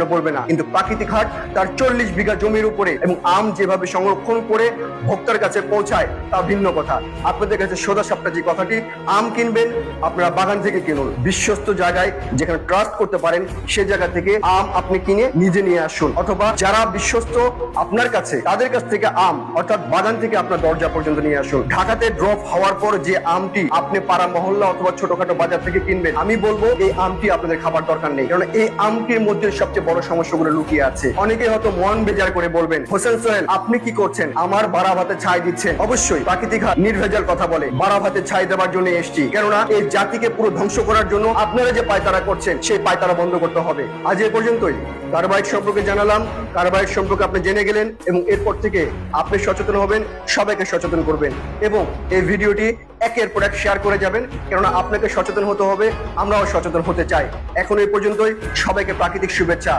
পড়বে না, কিন্তু প্রাকৃতিক হাট তার 40 বিঘা জমির উপরে এবং আম যেভাবে সংরক্ষণ করে ভোক্তার কাছে পৌঁছায় তা ভিন্ন কথা। আপনাদের কাছে সোজা সাপটা যে কথাটি, আম কিনবেন আপনারা বাগান থেকে কিনুন, বিশ্বস্ত জায়গায় যেখানে ট্রাস্ট করতে পারেন সে জায়গা থেকে আম আপনি কিনে নিজে নিয়ে আসুন, অথবা যারা বিশ্বস্ত আপনার কাছে তাদের কাছ থেকে আম অর্থাৎ বাগান থেকে আপনার দরজা পর্যন্ত নিয়ে আসুন। ঢাকাতে ড্রপ হওয়ার পর যে আমটি আপনি পাড়া মহল্লা অথবা ছোটখাটো বাজার থেকে কিনবেন, আমি বলবো এই আমটি আপনাদের খাবার দরকার নেই, কারণ এই আমটির মধ্যে সবচেয়ে বড় সমস্যাগুলো লুকিয়ে আছে। অনেকে হয়তো মন বেজার করে বলবেন, হোসেন সোহেল আপনি কি করছেন, আমার বাড়া ভাতে ছাই দিচ্ছেন। অবশ্যই প্রাকৃতিক হাট নির্ভেজাল কথা বলে, বাড়া ভাতে ছাই দেওয়ার জন্য এসেছি, কেননা এই জাতিকে পুরো ধ্বংস করার জন্য আপনারা যে পায়তারা করছেন সেই পায়তারা বন্ধ করতে হবে। আজ এ পর্যন্তই। কার্বাইড সম্পর্কে জানালাম, কার্বাইড সম্পর্কে আপনি জেনে গেলেন এবং এরপর থেকে আপনি সচেতন হবেন, সবাইকে সচেতন করবেন এবং এই ভিডিওটি একের পর এক শেয়ার করে যাবেন, কেননা আপনাকে সচেতন হতে হবে, আমরাও সচেতন হতে চাই। এখন এই পর্যন্তই, সবাইকে প্রাকৃতিক শুভেচ্ছা।